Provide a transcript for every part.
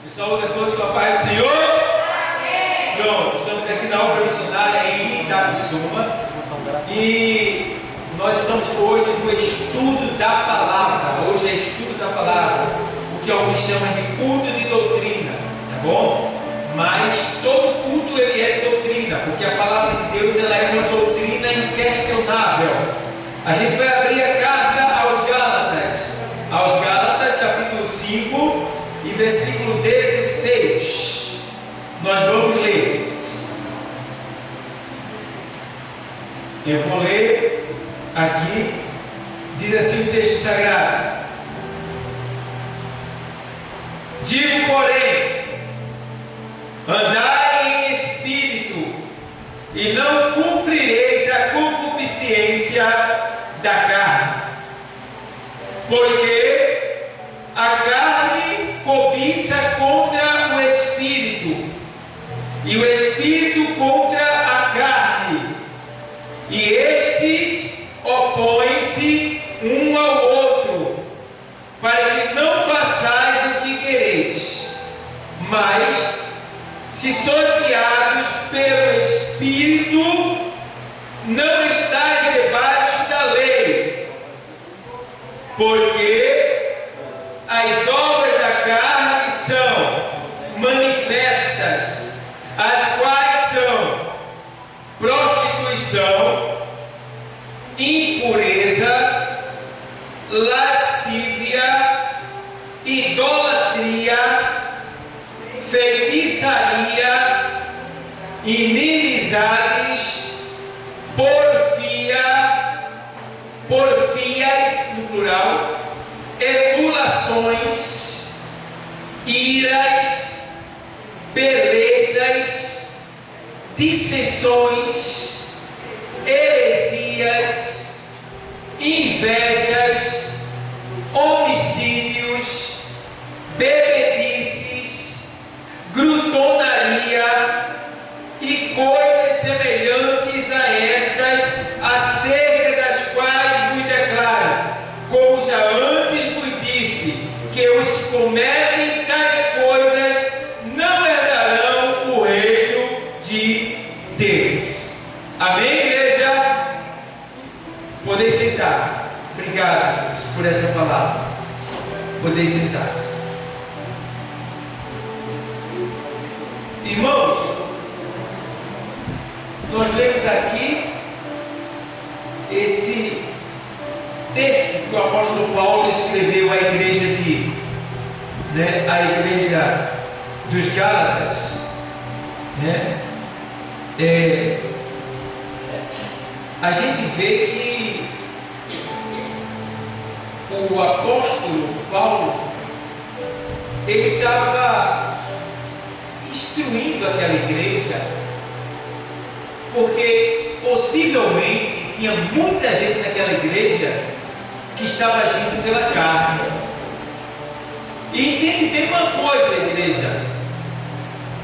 Saúde a todos com a paz do Senhor. Amém. Pronto, estamos aqui na obra missionária em Itapissuma e nós estamos hoje no estudo da palavra. Hoje é estudo da palavra, o que alguns chamam de culto de doutrina, tá bom? Mas todo culto ele é de doutrina, porque a palavra de Deus ela é uma doutrina inquestionável. A gente vai abrir a carta aos Gálatas capítulo 5 e versículo 16, nós vamos ler. Eu vou ler aqui, diz assim o texto sagrado: digo, porém, andai em espírito, e não cumprireis a concupiscência da carne, porque a carne cobiça contra o espírito, e o espírito contra a carne, e estes opõem-se um ao outro, para que não façais o que quereis. Mas, se sois guiados pelo Espírito, não estáis debaixo da lei, porque as obras da carne são manifestas, as quais são prostituição, impureza, lascívia, idolatria, feitiçaria, inimizades, porfias no plural, emulações, iras, pelejas, dissensões, heresias, invejas, homicídios, bebedices, glutonaria e coisas semelhantes a estas, acerca das quais vos declaro, como já antes vos disse, que os que cometem tais coisas não herdarão o reino de Deus. Amém, igreja? Podem sentar. Obrigado por essa palavra. Podem sentar. Irmãos, nós lemos aqui esse texto que o apóstolo Paulo escreveu à igreja à igreja dos Gálatas, a gente vê que o apóstolo Paulo ele estava instruindo aquela igreja, porque possivelmente tinha muita gente naquela igreja que estava agindo pela carne. E entende bem uma coisa, igreja: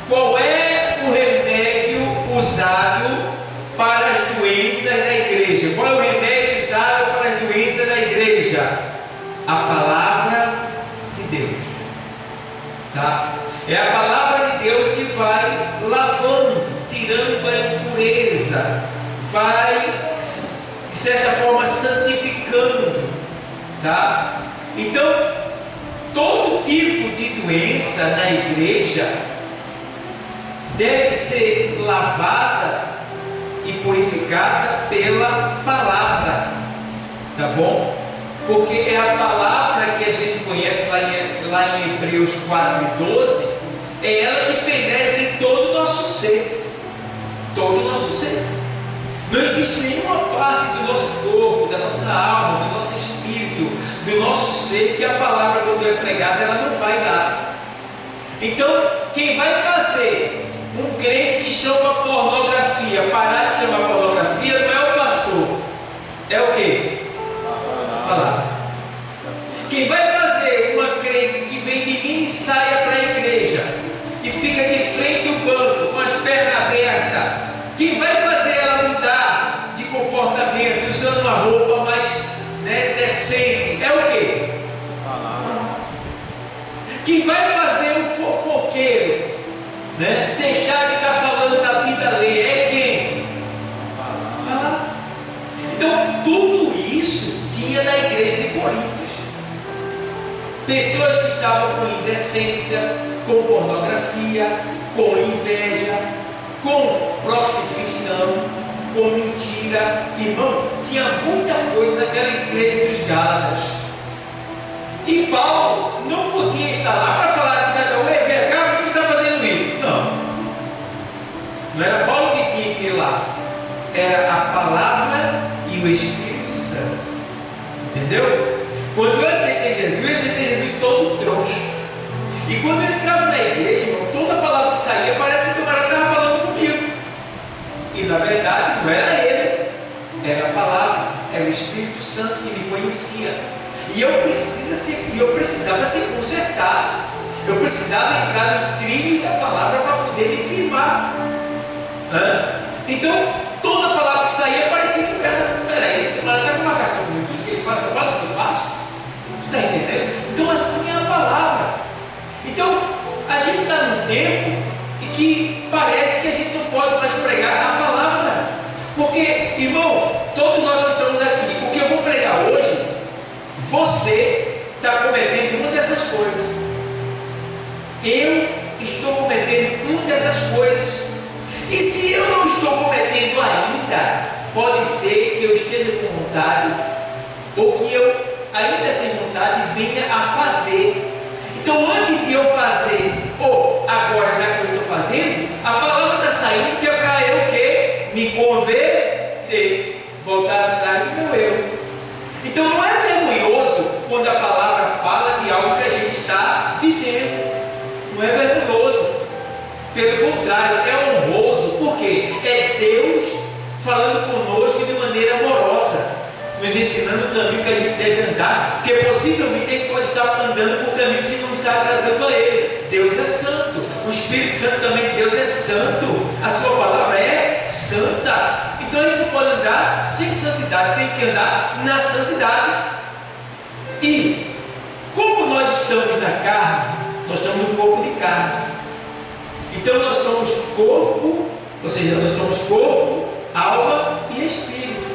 qual é o remédio usado para as doenças da igreja? Qual é o remédio usado para as doenças da igreja? A palavra de Deus, tá? É a palavra de Deus que vai lavando, tirando a impureza, vai de certa forma santificando, tá? Então, todo tipo de doença na igreja deve ser lavada e purificada pela palavra, tá bom? Porque é a palavra que a gente conhece lá em Hebreus 4:12, é ela que penetra em todo o nosso ser, todo o nosso ser. Não existe nenhuma parte do nosso corpo, da nossa alma, do nosso espírito, do nosso ser, que a palavra, quando é pregada, ela não vai lá. Então, quem vai fazer um crente que chama pornografia parar de chamar pornografia não é o pastor, é o quê? A palavra. Quem vai fazer uma crente que vem de mini saia para a igreja e fica de frente ao banco com as pernas abertas, quem vai fazer ela mudar de comportamento, usando uma roupa mais decente, é o quê? Quem vai fazer um fofoqueiro maledicência, com pornografia, com inveja, com prostituição, com mentira. Irmão, tinha muita coisa naquela igreja dos Gálatas. E Paulo não podia estar lá para falar de cada um: vem cá, por que está fazendo isso? Não era Paulo que tinha que ir lá, era a palavra e o Espírito Santo. Entendeu? Quando eu aceitei Jesus todo troncho. E quando eu entrava na igreja, irmão, toda palavra que saía parece que o camarada estava falando comigo. E na verdade não era ele, era a palavra, era o Espírito Santo que me conhecia. E eu precisava ser consertado. Eu precisava entrar no trilho da palavra para poder me firmar. Então, toda palavra que saía parecia que era esse camarada está com uma questão comigo. Tudo que ele faz, eu falo o que eu faço. Está entendendo? Então assim é a palavra. Então a gente está num tempo em que parece que a gente não pode mais pregar a palavra, porque, irmão, todos nós que estamos aqui, o que eu vou pregar hoje, você está cometendo uma dessas coisas, eu estou cometendo uma dessas coisas, e se eu não estou cometendo ainda, pode ser que eu esteja com vontade, ou que eu ainda sem vontade venha a fazer. Então, antes de eu fazer, ou agora já que eu estou fazendo, a palavra está saindo que é para eu o quê? Me converter, voltar atrás do meu eu. Então não é vergonhoso quando a palavra fala de algo que a gente está vivendo. Não é vergonhoso. Pelo contrário, é honroso. Por quê? É Deus falando conosco de maneira amorosa, nos ensinando o caminho que a gente deve andar, porque possivelmente a gente pode estar andando por um caminho que não está agradando a Ele. Deus é santo, o Espírito Santo também de Deus é santo, a sua palavra é santa. Então a gente não pode andar sem santidade, tem que andar na santidade. E como nós estamos na carne, nós estamos no corpo de carne. Então nós somos corpo, ou seja, nós somos corpo, alma e espírito.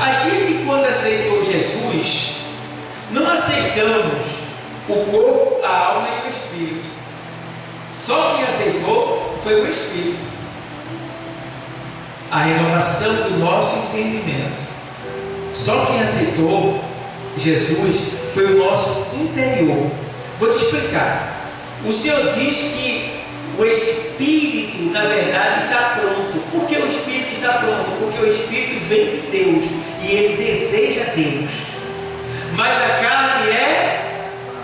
A gente, quando aceitou Jesus, não aceitamos o corpo, a alma e o espírito. Só quem aceitou foi o Espírito. A renovação do nosso entendimento. Só quem aceitou Jesus foi o nosso interior. Vou te explicar. O Senhor diz que o Espírito, na verdade, está pronto. Por que o Espírito está pronto? Porque o Espírito vem de Deus e ele deseja Deus. Mas a carne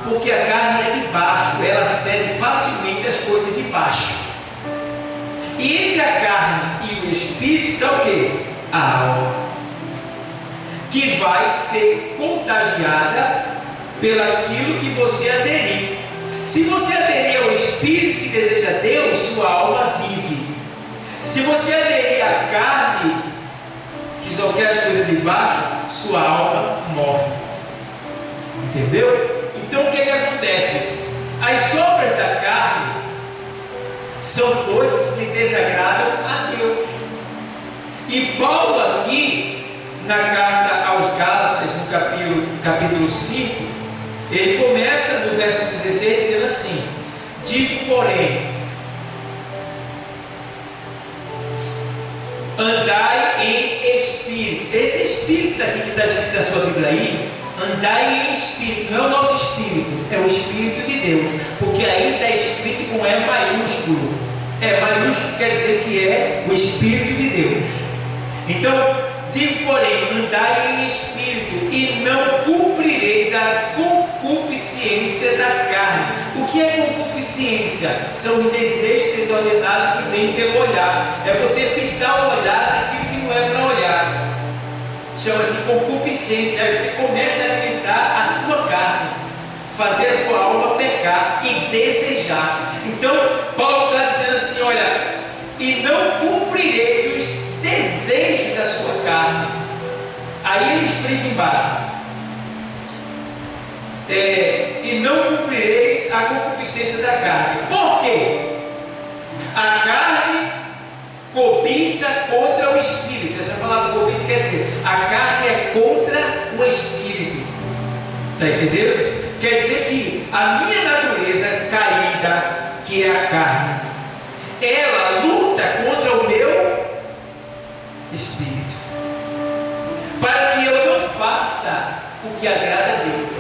porque a carne é de baixo, ela cede facilmente as coisas de baixo. E entre a carne e o Espírito está o quê? A alma, que vai ser contagiada pelaquilo que você aderir. Se você aderir ao Espírito que deseja Deus, sua alma vive. Se você aderir à carne, que só quer as coisas de baixo, sua alma morre. Entendeu? Então o que acontece? As obras da carne são coisas que desagradam a Deus. E Paulo aqui, na carta aos Gálatas, no capítulo 5, ele começa no verso 16 dizendo assim: digo, porém, andai em espírito. Esse espírito daqui que está escrito na sua Bíblia aí, andai em espírito, não é o nosso espírito, é o Espírito de Deus, porque aí está escrito com E maiúsculo. E maiúsculo quer dizer que é o Espírito de Deus. Então, digo, porém, andai em espírito e não cumprireis a concupiscência da carne. O que é concupiscência? São os desejos desordenados que vêm pelo olhar. É você fitar o olhar daquilo que não é para olhar. Chama-se concupiscência. Aí você começa a alimentar a sua carne, fazer a sua alma pecar e desejar. Então Paulo está dizendo assim: olha, e não cumprireis os desejos da sua carne. Aí ele explica embaixo: e não cumprireis a concupiscência da carne. Por quê? A carne cobiça contra o Espírito. Essa palavra cobiça quer dizer, a carne é contra o Espírito. Está entendendo? Quer dizer que a minha natureza que é a carne, ela luta contra o meu espírito, para que eu não faça o que agrada a Deus.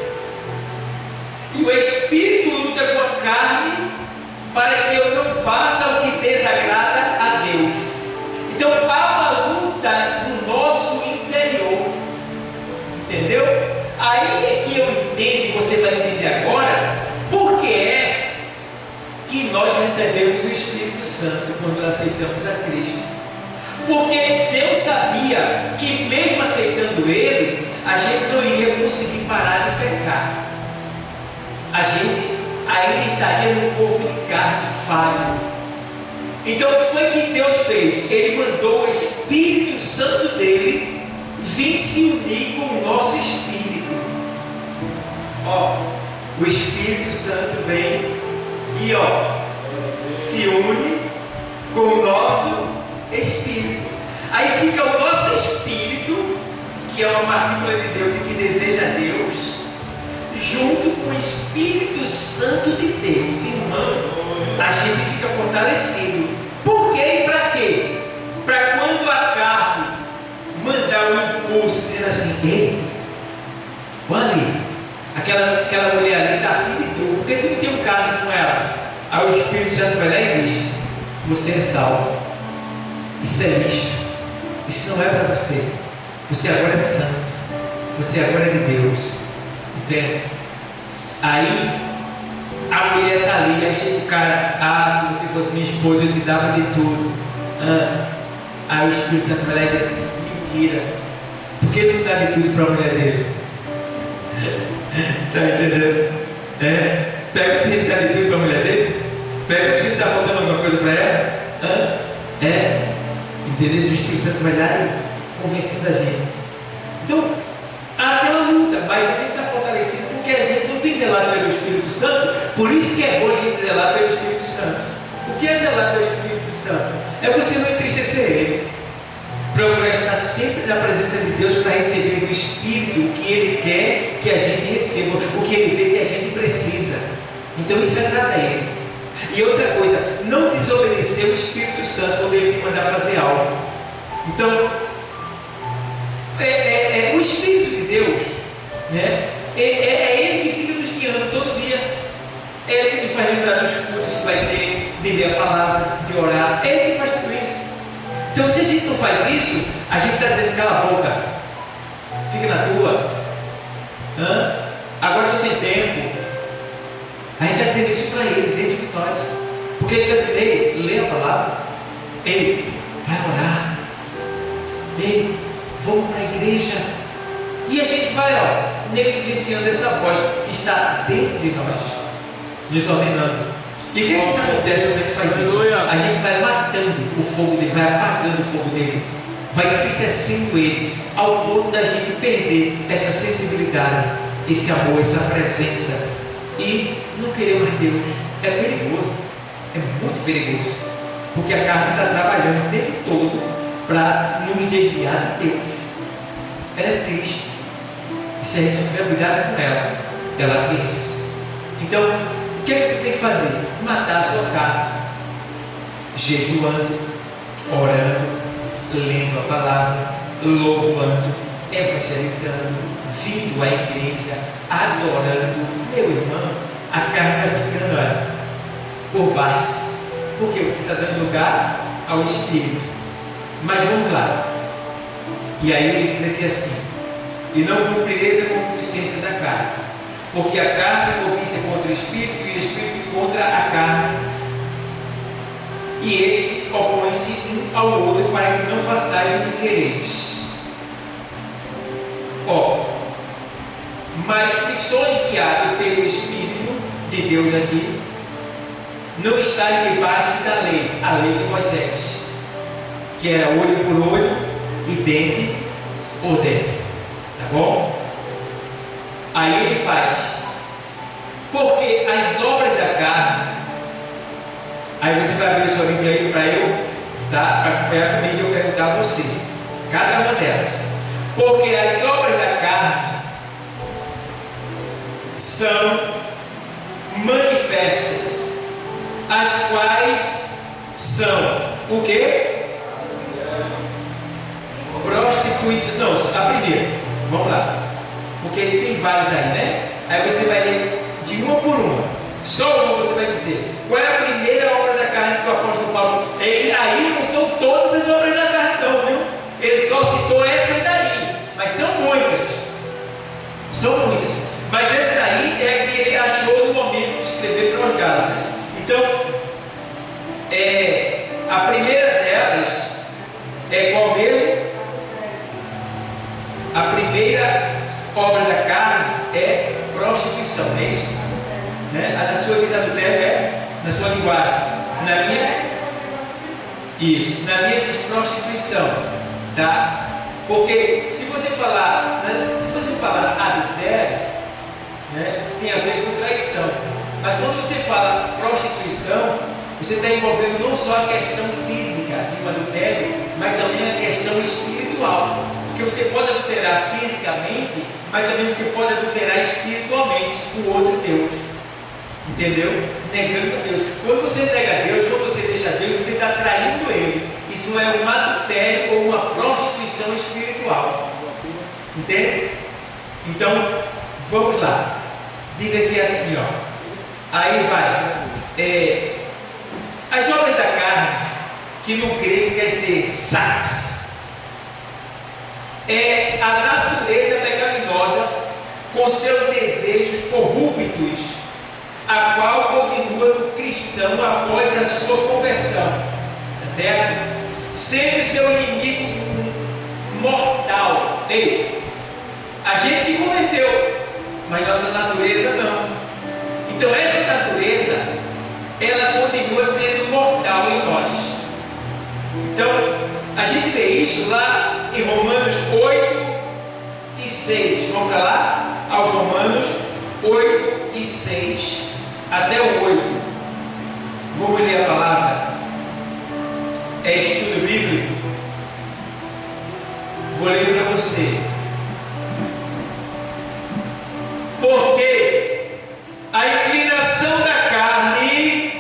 E o espírito luta com a carne, para que eu não faça o que desagrada a Deus. Então há uma luta no nosso interior, entendeu? Aí é que eu entendo, e você vai entender agora, porque é que nós recebemos o Espírito Santo quando aceitamos a Cristo. Porque Deus sabia que mesmo aceitando Ele, a gente não iria conseguir parar de pecar. A gente ainda estaria num corpo de carne falho. Então o que foi que Deus fez? Ele mandou o Espírito Santo dele vir se unir com o nosso espírito. Ó, o Espírito Santo vem e se une com o nosso espírito. Aí fica o nosso espírito, que é uma partícula de Deus e que deseja Deus, junto com o Espírito Santo de Deus. Irmão, a gente fica fortalecido. Por quê e para quê? Para quando a carne mandar um impulso dizendo assim: ei, olha ali, aquela mulher ali está afim de tu, porque tu não tem um caso com ela. Aí o Espírito Santo vai lá e diz: você é salvo, isso é lixo, isso não é para você, você agora é santo, você agora é de Deus. Entende? Aí a mulher está ali, aí chega o cara: se você fosse minha esposa eu te dava de tudo. Aí o Espírito Santo vai lá e diz assim: mentira, por que ele não dá de tudo para a mulher dele? Está entendendo? Pega o que ele dá de tudo para a mulher dele? Pega se está faltando alguma coisa para ela? Entendeu? Se o Espírito Santo vai lá e convencendo a gente. Então, há aquela luta, mas a gente está fortalecido porque a gente não tem zelado pelo Espírito Santo. Por isso que é bom a gente zelar pelo Espírito Santo. O que é zelar pelo Espírito Santo? É você não entristecer ele, procurar estar sempre na presença de Deus para receber do Espírito o que Ele quer que a gente receba, o que Ele vê que a gente precisa. Então isso agrada a Ele. E outra coisa, não desobedecer o Espírito Santo quando Ele te mandar fazer algo. Então, o Espírito de Deus, né? É Ele que fica nos guiando todo dia. É Ele que nos faz lembrar dos cultos que vai ter, de ler a palavra, de orar. É Ele que faz tudo isso. Então, se a gente não faz isso, a gente está dizendo: cala a boca, fica na tua, agora estou sem tempo. A gente está dizendo isso para Ele, dentro de nós, porque Ele está dizendo: ei, lê a palavra, ei, vai orar, ei, vamos para a igreja. E a gente vai, negligenciando essa voz que está dentro de nós, nos ordenando. E o que isso acontece quando a gente faz isso? A gente vai matando o fogo dele, vai apagando o fogo dele, vai entristecendo ele, ao ponto da gente perder essa sensibilidade, esse amor, essa presença, e não querer mais Deus. É perigoso, é muito perigoso, porque a carne está trabalhando o tempo todo para nos desviar de Deus. Ela é triste, e se a gente não tiver cuidado com ela, ela vence. Então, o que é que você tem que fazer? Matar a sua carne, jejuando, orando, lendo a palavra, louvando, evangelizando, vindo à igreja, adorando. Meu irmão, a carne vai ficando por baixo, porque você está dando lugar ao Espírito. Mas vamos lá. E aí ele diz aqui assim: e não cumprireis a concupiscência da carne, porque a carne cobiça contra o Espírito e o Espírito contra a carne, e estes opõem-se um ao outro para que não façais o que quereis. Mas se sois guiados pelo Espírito de Deus aqui, não estáis debaixo da lei, a lei de Moisés, que era olho por olho e dente por dente. Tá bom? Aí ele faz: porque as obras da carne. Aí você vai abrir sua Bíblia aí para eu, tá? Para acompanhar a família, eu perguntar a você, cada uma delas. Porque as obras da carne são manifestas: a quais são o quê? Prostituição. Não, a primeira. Vamos lá. Porque tem vários aí, né? Aí você vai ler de uma por uma. Só uma você vai dizer. Qual é a primeira obra da carne que o apóstolo Paulo... Aí não são todas as obras da carne não, viu? Ele só citou essa daí. Mas são muitas. São muitas. Mas essa daí é a que ele achou no momento de escrever para os Gálatas. Então, a primeira delas é qual mesmo? A primeira obra da carne é prostituição, não é isso? Né? A da sua diz adultério é na sua linguagem. Na minha, isso. Na minha diz prostituição, tá? Porque se você falar adultério, né, tem a ver com traição. Mas quando você fala prostituição, você está envolvendo não só a questão física de um adultério, mas também a questão espiritual. Porque você pode adulterar fisicamente, mas também você pode adulterar espiritualmente com outro Deus. Entendeu? Negando a Deus. Quando você nega a Deus, quando você deixa Deus, você está traindo Ele. Isso não é um adultério ou uma prostituição espiritual. Entende? Então, vamos lá. Diz aqui assim, ó. Aí vai. As obras da carne, que no grego quer dizer sarx, é a natureza pecaminosa com seus desejos corruptos, a qual continua no cristão após a sua conversão, tá certo? Sendo seu inimigo mortal. Ei, a gente se converteu, mas nossa natureza não. Então essa natureza, ela continua sendo mortal em nós. Então a gente vê isso lá em Romanos 8 e 6. Vamos para lá? Aos Romanos 8 e 6 até o 8. Vamos ler a palavra. É estudo bíblico. Vou ler para você. Porque a inclinação da carne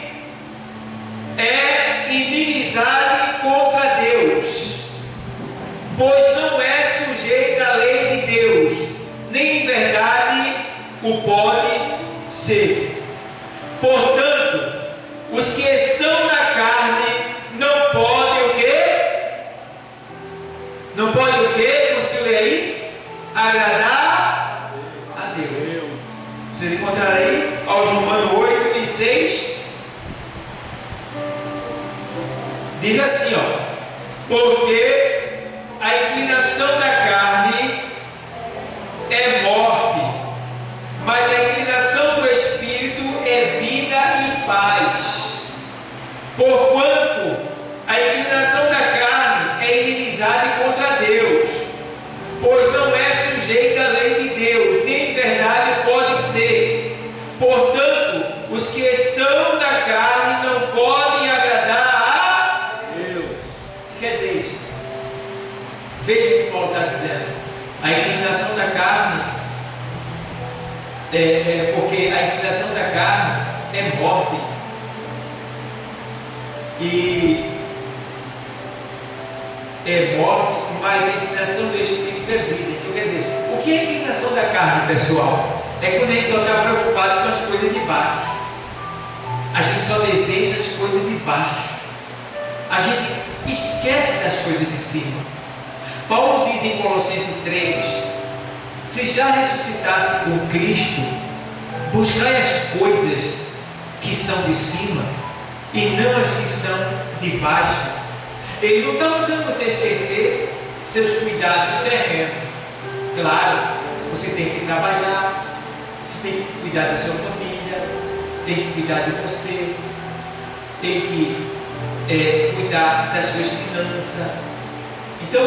é inimizade contra Deus, pois não é sujeita à lei de Deus, nem em verdade o pode ser. Portanto, os que estão na carne não podem o quê? Não podem o quê? Os que lê aí? Agradar a Deus. Vocês encontraram aí? Aos Romanos 8 e 6. Diz assim, ó. Porque a inclinação da carne é morte, mas a inclinação do Espírito é vida e paz. Porquanto a inclinação da carne é inimizade contra Deus, pois não é sujeita à lei de Deus, nem em verdade pode ser. Portanto, os que estão na carne não podem agradar a Deus. O que quer dizer isso? Veja o que Paulo está dizendo. A inclinação da carne porque a inclinação da carne é morte. E é morte, mas a inclinação do Espírito é vida. Então, quer dizer, o que é a inclinação da carne, pessoal? É quando a gente só está preocupado com as coisas de baixo. A gente só deseja as coisas de baixo. A gente esquece das coisas de cima. Paulo diz em Colossenses 3: se já ressuscitasse com Cristo, buscai as coisas que são de cima e não as que são de baixo. Ele não está mandando você esquecer seus cuidados terrenos. Claro, você tem que trabalhar, você tem que cuidar da sua família, tem que cuidar de você, tem que cuidar das suas finanças. Então,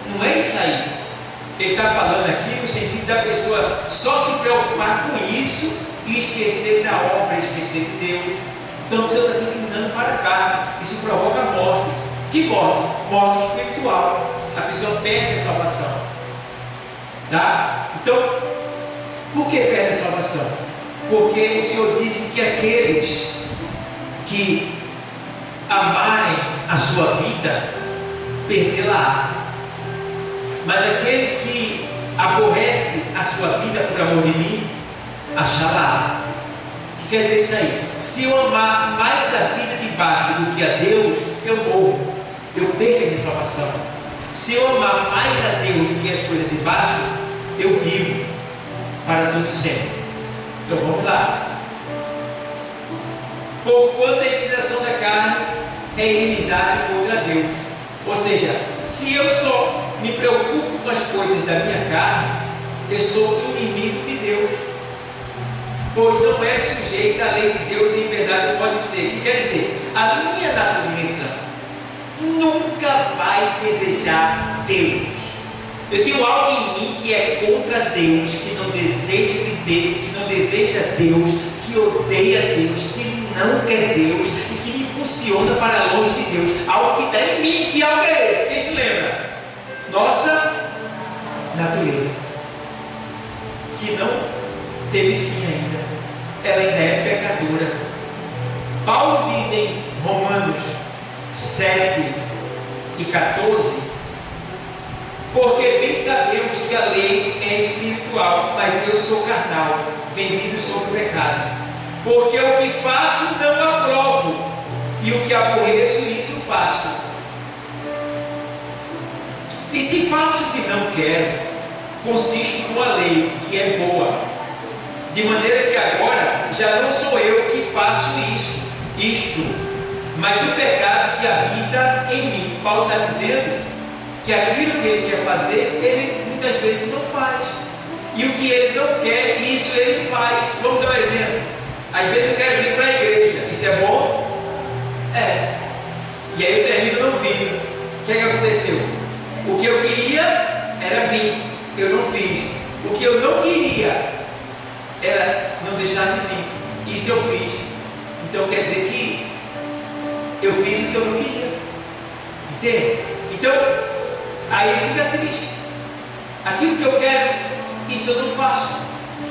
não é isso aí. Ele está falando aqui no sentido da pessoa só se preocupar com isso e esquecer da obra, esquecer de Deus. Então a pessoa está se inclinando para a carne. Isso provoca morte. Que morte? Morte espiritual. A pessoa perde a salvação. Tá? Então, por que perde a salvação? Porque o Senhor disse que aqueles que amarem a sua vida, perdê-la-á. Mas aqueles que aborrecem a sua vida por amor de mim, achá-la-á. O que quer dizer isso aí? Se eu amar mais a vida de baixo do que a Deus, eu morro, eu perco a minha salvação. Se eu amar mais a Deus do que as coisas de baixo, eu vivo para todo sempre. Então vamos lá. Porquanto a inclinação da carne é inimizade contra Deus. Ou seja, se eu só me preocupo com as coisas da minha carne, eu sou inimigo de Deus, pois não é sujeito à lei de Deus de liberdade pode ser. O que quer dizer? A minha natureza nunca vai desejar Deus. Eu tenho algo em mim que é contra Deus, que não deseja de Deus, que não deseja Deus, que odeia Deus, que não quer Deus e que me impulsiona para longe de Deus. Algo que está em mim. Que algo é esse? Quem se lembra? Nossa natureza, que não teve fim ainda, ela ainda é pecadora. Paulo diz em Romanos 7 e 14: porque bem sabemos que a lei é espiritual, mas eu sou carnal, vendido sobre o pecado. Porque o que faço não aprovo, e o que aborreço, isso faço. E se faço o que não quero, consisto com a lei, que é boa. De maneira que agora já não sou eu que faço isto, mas o pecado que habita em mim. Paulo está dizendo que aquilo que ele quer fazer, ele muitas vezes não faz. E o que ele não quer, isso ele faz. Vamos dar um exemplo. Às vezes eu quero vir para a igreja. Isso é bom? É. E aí eu termino não vindo. O que é que aconteceu? O que eu queria era vir. Eu não fiz. O que eu não queria era não deixar de vir. Isso eu fiz. Então quer dizer que eu fiz o que eu não queria. Entende? Então, aí ele fica triste. Aquilo que eu quero, isso eu não faço.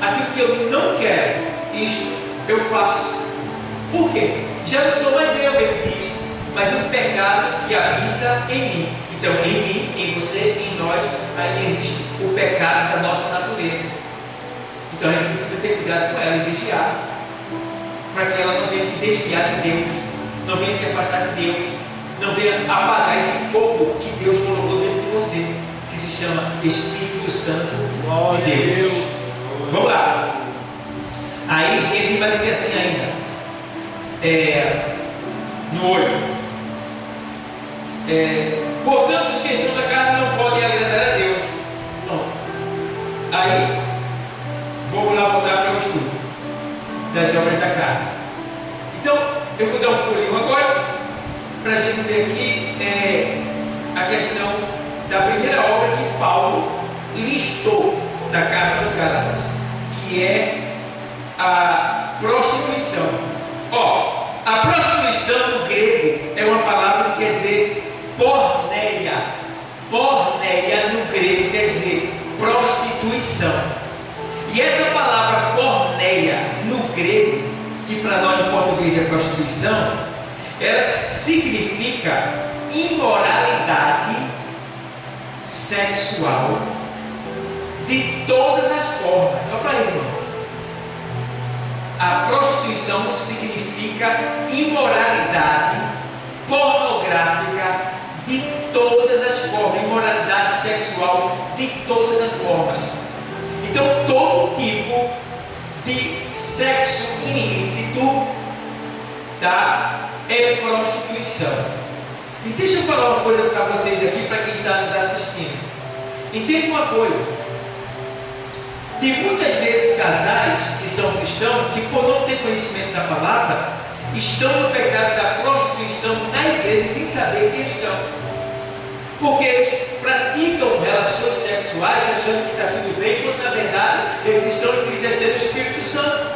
Aquilo que eu não quero, isso eu faço. Por quê? Já não sou mais eu, ele diz, mas o pecado que habita em mim. Então, em mim, em você, em nós, aí existe o pecado da nossa natureza. Então, a gente precisa ter cuidado com ela e vigiar, para que ela não venha te desviar de Deus, não venha te afastar de Deus, não venha apagar esse fogo que Deus colocou dentro de você, que se chama Espírito Santo de Deus. Vamos lá. Aí ele vai dizer assim ainda, no 8. Portanto, os que estão na carne não podem agradar a Deus. Não. Aí, vamos lá voltar para o estudo das obras da carne. Então, eu vou dar um pulinho agora, para a gente ver aqui a questão da primeira obra que Paulo listou da carta aos Gálatas, que é a prostituição. A prostituição no grego é uma palavra que quer dizer porneia. Porneia no grego quer dizer prostituição. E essa palavra porneia no grego, que para nós em português é prostituição, ela significa imoralidade sexual de todas as formas. Só para aí, irmão. A prostituição significa imoralidade pornográfica de todas as formas, imoralidade sexual de todas as formas. Então, todo tipo de sexo ilícito, tá? É prostituição. E deixa eu falar uma coisa para vocês aqui, para quem está nos assistindo. Entenda uma coisa. Tem muitas vezes casais que são cristãos que, por não ter conhecimento da palavra, estão no pecado da prostituição na igreja sem saber que estão. Porque eles praticam relações sexuais achando que está tudo bem, quando na verdade eles estão entristecendo o Espírito Santo.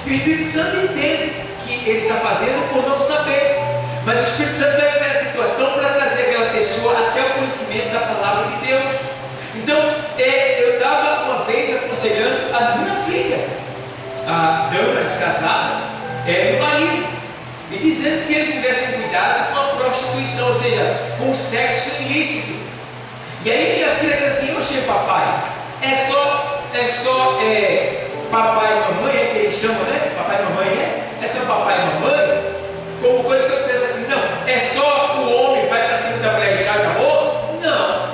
E o Espírito Santo entende que ele está fazendo por não saber. Mas o Espírito Santo vai ver a situação para trazer aquela pessoa até o conhecimento da palavra de Deus. Então, eu estava uma vez aconselhando a minha filha, a Damaris casada, e o marido. E dizendo que eles tivessem cuidado com a prostituição, ou seja, com o sexo ilícito. E aí minha filha diz assim: oxe, papai, é só papai e mamãe, é que eles chamam, né? Papai e mamãe, né? É só papai e mamãe, como coisa que eu dissesse assim: não, é só o homem vai para cima da mulher e já acabou? Não,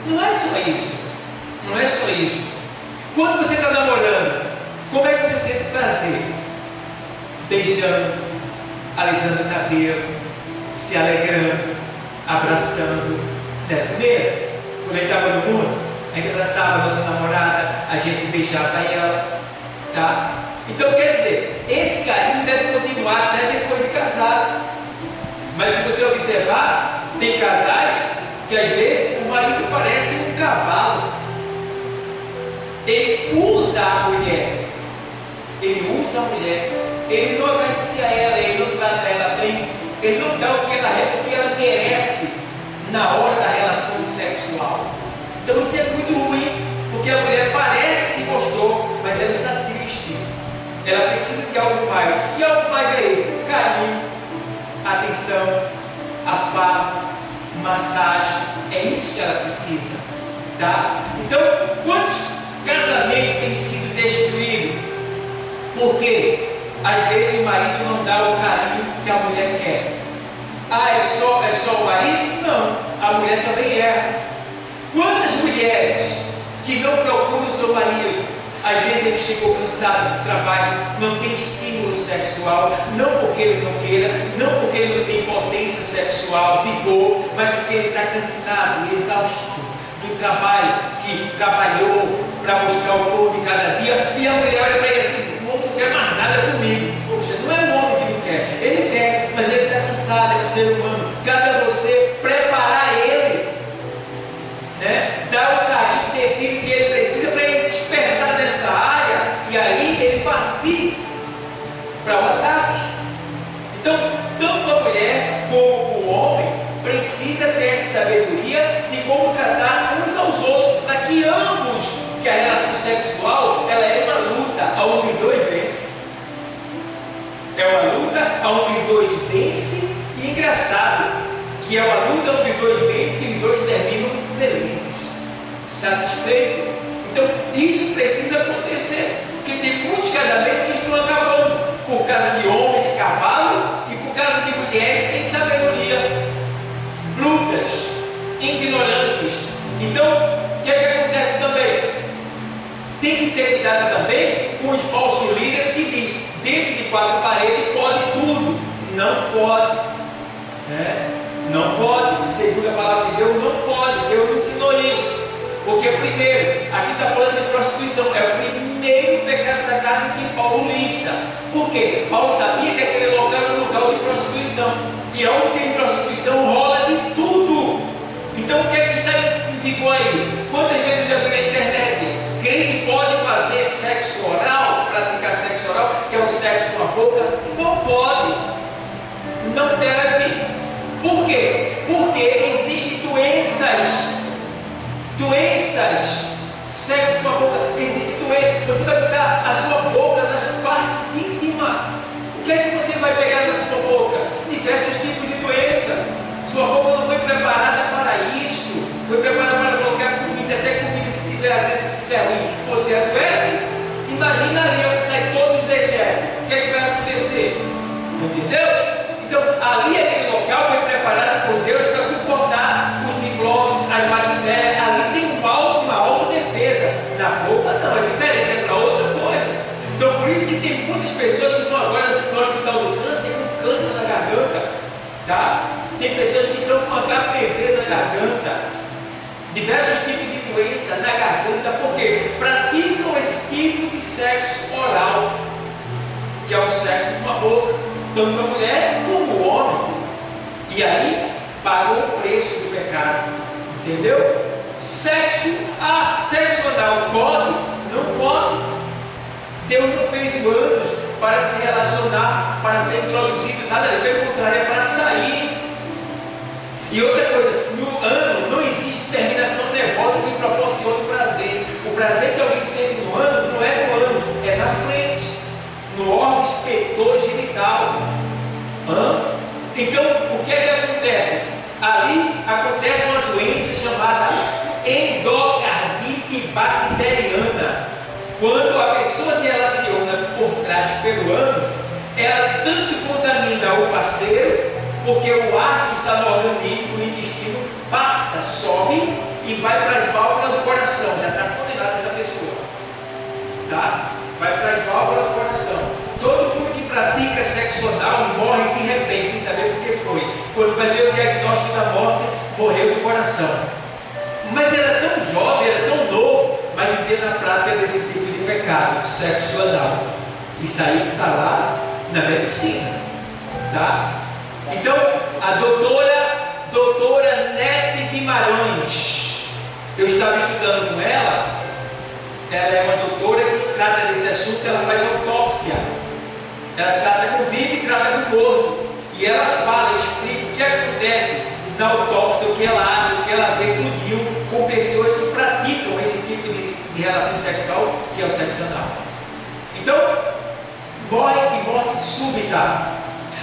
não é só isso. Não é só isso. Quando você está namorando, como é que você sente prazer? Beijando, alisando o cabelo, se alegrando, abraçando, dessa maneira. Quando a gente estava no mundo, a gente abraçava a nossa namorada, a gente beijava ela, tá? Então quer dizer, esse carinho deve continuar até depois de casado. Mas se você observar, tem casais que às vezes o marido parece um cavalo. Ele usa a mulher, ele não acaricia ela, ele não trata ela bem, ele não dá o que ela merece na hora da relação sexual. Então isso é muito ruim, porque a mulher parece que gostou, mas ela está triste, ela precisa de algo mais. Que algo mais é esse? Carinho, atenção, afago, massagem, é isso que ela precisa, tá? Então, quantos casamentos têm sido destruídos? Porque às vezes o marido não dá o carinho que a mulher quer. Ah, é só o marido? Não, a mulher também erra. Quantas mulheres que não procuram o seu marido, às vezes ele chegou cansado do trabalho, não tem estímulo sexual, não porque ele não queira, não porque ele não tem potência sexual, vigor, mas porque ele está cansado, exausto do trabalho, que trabalhou para buscar o pão de cada dia, e a mulher olha para ele assim: o homem não quer mais nada comigo. Poxa, não é o homem que não quer, ele quer, mas ele está cansado, é um ser humano. Cabe a você preparar ele, né? Dar o carinho devido que ele precisa para ele despertar nessa área, e aí ele partir para o ataque. Então, tanto a mulher como o homem precisa ter essa sabedoria de como tratar uns aos outros, para que ambos, que a relação sexual ela é uma luta onde os dois vencem. É uma luta onde os dois vencem, e engraçado que é uma luta onde os dois vencem e os dois terminam felizes, satisfeitos. Então isso precisa acontecer, porque tem muitos casamentos que estão acabando por causa de homens cavalo e por causa de mulheres sem sabedoria, brutas, ignorantes. Então o que é que acontece também? Tem que ter cuidado também com os falsos líderes que diz: dentro de quatro paredes pode tudo. Não pode, né? Não pode, segundo a palavra de Deus, não pode. Deus não ensinou isso. Porque primeiro, aqui está falando de prostituição, é o primeiro pecado da carne que Paulo lista. Por quê? Paulo sabia que aquele local era um local de prostituição, e onde tem prostituição rola de tudo. Então o que é que está em vigor aí? Quantas vezes eu já vi na internet: crente pode fazer sexo oral, praticar sexo oral, que é o sexo com a boca? Não pode, não deve. Por quê? Porque existem doenças, sexo com a boca, existe doença. Você vai botar a sua boca nas partes íntimas. O que é que você vai pegar na sua boca? Diversos tipos de doença. Sua boca não foi preparada para isso, foi preparada para colocar comida, até comida se tiver azeite, se tiver ruim, você adoece. Imagina ali onde sai todos os dejetos, o que é que vai acontecer? Entendeu? Então ali aquele local foi preparado por Deus para suportar os micróbios, as bactérias. Ali tem uma autodefesa. Na boca não, é diferente, é para outra coisa. Então por isso que tem muitas pessoas que estão agora no hospital do câncer com câncer na garganta, tá? Tem pessoas que estão com HPV na garganta, diversos tipos de doença na garganta, porque praticam esse tipo de sexo oral, que é o sexo com a boca, tanto a mulher como o homem. E aí pagam o preço do pecado, entendeu? Sexo anal pode? Não pode. Deus não fez o ânus para se relacionar, para ser introduzido, nada, pelo contrário, é para sair. E outra coisa, no ano não existe terminação nervosa que proporcione prazer. O prazer que alguém sente no ano não é no ânus, é na frente, no órgão expector genital. Então, o que é que acontece? Ali acontece uma doença chamada endocardite bacteriana. Quando a pessoa se relaciona por tratos peruanos, ela tanto contamina o parceiro, porque o ar que está no organismo, no intestino, passa, sobe e vai para as válvulas do coração. Já está condenada essa pessoa, tá? Vai para as válvulas do coração. Todo mundo que pratica sexo anal morre de repente, sem saber por que foi. Quando vai ver o diagnóstico da morte, morreu do coração. Mas era tão jovem, era tão novo, mas vivia na prática desse tipo de pecado, sexo anal. Isso aí está lá na medicina, tá? Então, a doutora Nete Guimarães, eu estava estudando com ela é uma doutora que trata desse assunto, ela faz autópsia, ela trata com vivo e trata com morto, e ela fala, explica o que acontece na autópsia, o que ela acha, o que ela vê, tudinho, com pessoas que praticam esse tipo de relação sexual, que é o sexo anal. Então, morre de morte súbita.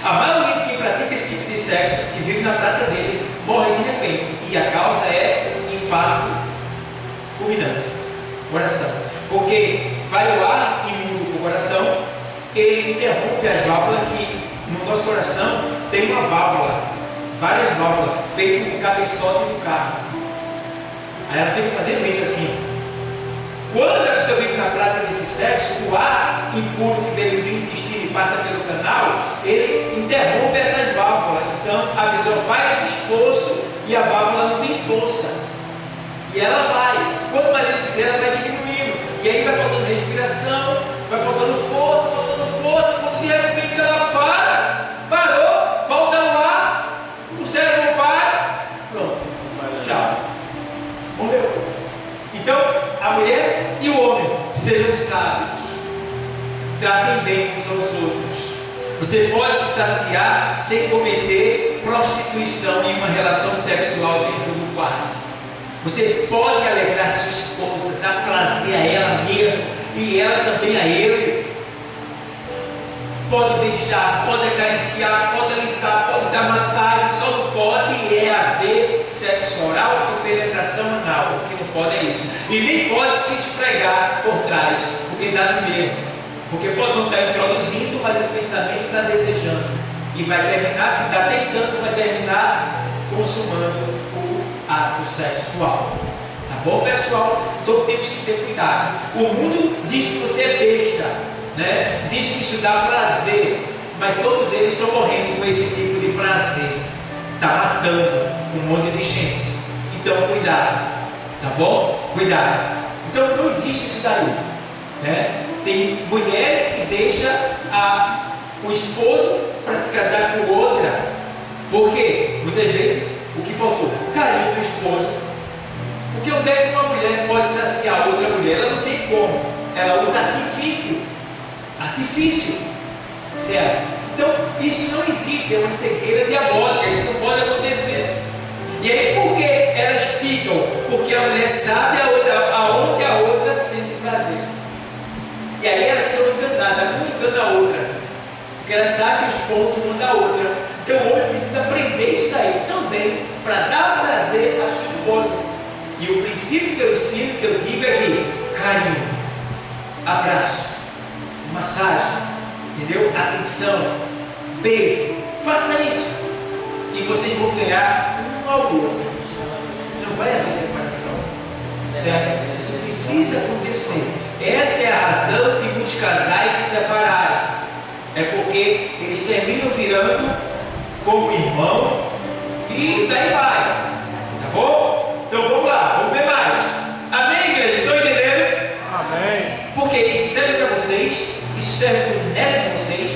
A maioria de quem pratica esse tipo de sexo, que vive na prática dele, morre de repente, e a causa é infarto fulminante, coração, porque vai o ar imundo para o coração, ele interrompe as válvulas, que no nosso coração tem uma válvula, várias válvulas, feito um cabeçote do carro. Aí ela fica fazendo isso assim. Quando a pessoa vive na prática desse sexo, o ar impuro que veio do intestino e passa pelo canal, ele interrompe essas válvulas. Então a pessoa faz um esforço e a válvula não tem força. E ela vai. Quanto mais ele fizer, ela vai diminuindo. E aí vai faltando respiração, vai faltando força, quando de repente ela parou, falta o ar, o cérebro para, pronto, tchau. Morreu. Então, a mulher e o homem, sejam sábios, tratem bem uns aos outros. Você pode se saciar sem cometer prostituição em uma relação sexual dentro do quarto. Você pode alegrar sua esposa, dar prazer a ela mesma e ela também a ele. Pode beijar, pode acariciar, pode alisar, pode dar massagem, só não pode haver sexo oral e penetração anal. O que não pode é isso. E nem pode se esfregar por trás, porque dá no mesmo. Porque pode não estar introduzindo, mas o pensamento está desejando. E vai terminar, se está tentando, vai terminar consumando o ato sexual. Tá bom, pessoal? Então temos que ter cuidado. O mundo diz que você é besta, né? Diz que isso dá prazer, mas todos eles estão morrendo com esse tipo de prazer. Está matando um monte de gente. Então cuidado, tá bom? Cuidado. Então não existe isso daí, né? Tem mulheres que deixam o esposo para se casar com outra. Por quê? Muitas vezes o que faltou? O carinho do esposo. Porque onde é que uma mulher pode saciar outra mulher? Ela não tem como. Ela usa artifício. Artifício. Certo? Então, isso não existe. É uma cegueira diabólica. Isso não pode acontecer. E aí, por que elas ficam? Porque a mulher sabe aonde a outra sente prazer. E aí elas são enganadas. Uma engana a outra. Porque elas sabem os pontos uma da outra. Então, o homem precisa aprender isso daí também, para dar prazer à sua esposa. E o princípio que eu ensino, que eu digo é que carinho, abraço, massagem, entendeu? Atenção, beijo, faça isso. E vocês vão ganhar um ao outro. Não vai haver separação, certo? Isso precisa acontecer. Essa é a razão de muitos casais se separarem. É porque eles terminam virando como irmão e daí vai. Tá bom? Então vamos lá, vamos ver mais. Amém, igreja? Estão entendendo? Amém. Porque isso serve para vocês, isso serve para o neto de vocês,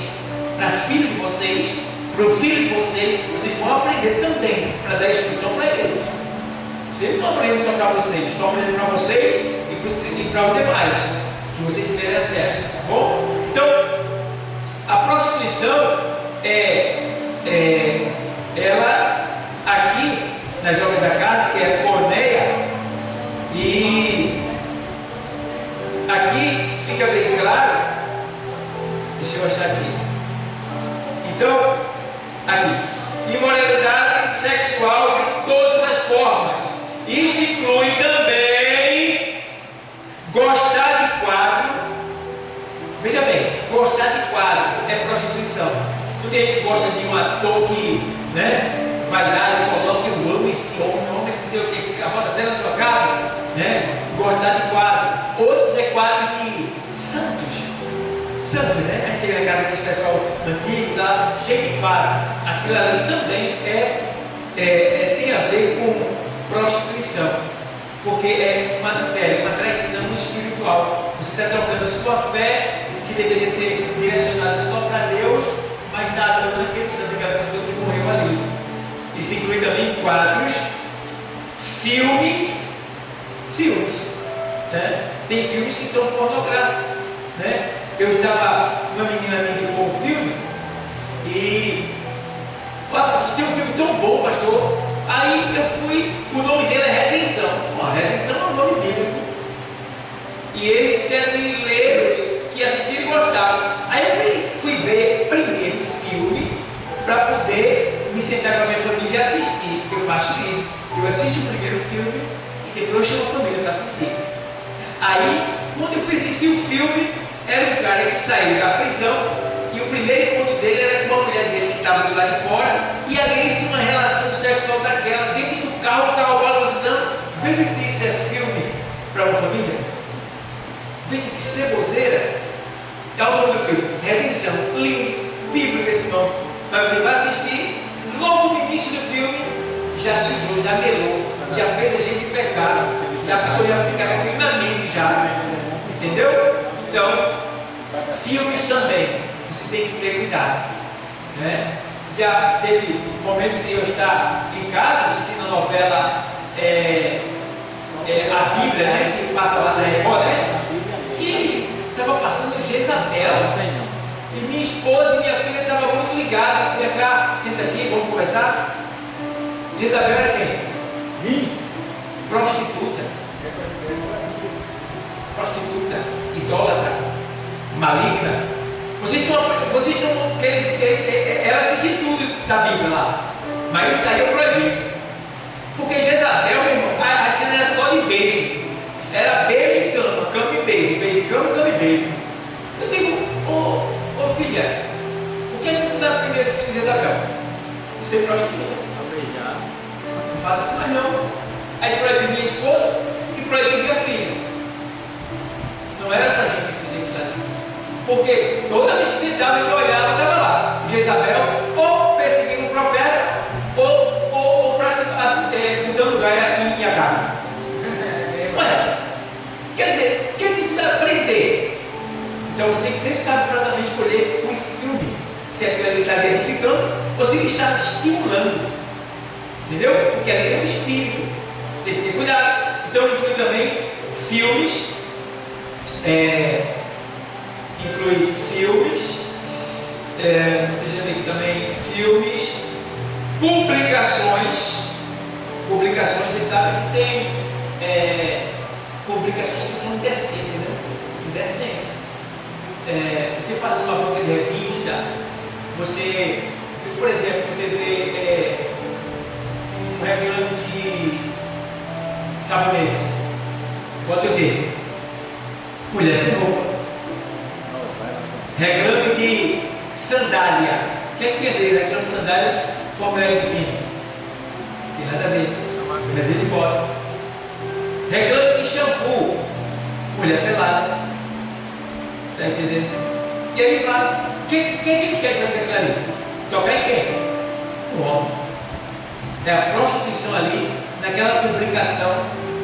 para filho de vocês, para o filho de vocês. Vocês vão aprender também para dar instrução para eles. Vocês não estão aprendendo só para vocês, estão aprendendo para vocês e para os demais, que vocês tiverem acesso. Tá bom? Então, a prostituição ela aqui nas obras da carne, que é porneia, e aqui fica bem claro, deixa eu achar aqui. Então, aqui, imoralidade sexual de todas as formas. Isto inclui também gostar de quadro. Veja bem, gostar de quadro é prostituição. Não tem gente que gosta de um ator que, né, vai lá e coloca: eu amo esse homem, dizer o que, fica bota até na sua casa, né? Gostar de quadro. Outros é quadro de santos. Santos, né? A gente chega na casa desse pessoal antigo, tá cheio de quadro. Aquilo ali também tem a ver com prostituição, porque é uma adultério, uma traição espiritual. Você está trocando a sua fé, que deveria ser direcionada só para Deus, mas está dando aquele santo, aquela pessoa que morreu ali. Isso inclui também quadros, filmes, né? Tem filmes que são pornográficos, né? Eu estava, uma menina me indicou um filme e, pastor, tem um filme tão bom, pastor. Aí eu fui, o nome dele é Redenção. Redenção é um nome bíblico. E eles disseram que leram, que assistiram e gostaram. Aí eu fui ver primeiro o filme para poder me sentar com a minha família e assistir. Eu faço isso. Eu assisto o primeiro filme e depois eu chamo a família para assistir. Aí, quando eu fui assistir o filme, era um cara que saiu da prisão e o primeiro encontro dele era com uma mulher dele que estava do lado de fora, e ali eles tinham uma relação sexual daquela dentro do carro, o carro balançando. Veja se isso é filme para uma família. Veja que ceboseira. É o nome do filme, Redenção. Lindo, bíblico esse nome. Mas você vai assistir, logo no início do filme já sujou, já melou, já fez a gente pecar, já a pessoa já fica com aquilo na mente já, entendeu? Então, filmes também, você tem que ter cuidado, né? Já teve momento de eu estar em casa assistindo a novela A Bíblia, né? Que passa lá na Record, né? E estava passando Jezabel. E minha esposa e minha filha estavam muito ligadas. Vem cá, senta aqui, vamos conversar. Jezabel era quem? Prostituta. Prostituta, idólatra, maligna. Vocês estão ela assiste tudo da Bíblia lá, mas isso aí é proibido. Porque Jezabel, meu irmão, a cena era só de beijo. Era beijo e cama, cama e beijo, beijo e cama e beijo. Eu digo: ô filha, o que é que você está aprendendo com Jezabel? Ser prostituta. Não faço isso mais não. Aí proibi minha esposa e proibi minha filha. Não era para a gente assistir aquilo ali. Porque toda vez que sentava e que olhava, estava lá Jezabel, ou perseguindo o profeta, ou botando lugar em Acabe. Ué, quer dizer, o que você vai aprender? Então você tem que ser sábio para também escolher o filme, se aquilo ali está edificando ou se ele está estimulando. Entendeu? Porque ali tem um espírito, tem que ter cuidado. Então inclui também filmes, deixa eu ver aqui também, filmes, publicações, vocês sabem que tem publicações que são indecentes, né? Indecentes. Você passa numa banca de revista, você, por exemplo, você vê um reclame de sabonete. Bota o quê? Mulher sem roupa. Reclame de sandália. O que é que tem a ver reclame de sandália com a mulher de biquíni? Tem nada a ver. Mas ele bota. Reclame de shampoo. Mulher pelada. Está entendendo? E aí vai. Quem é que eles querem fazer aquilo ali? Tocar em quem? O homem. É a prostituição ali, naquela publicação,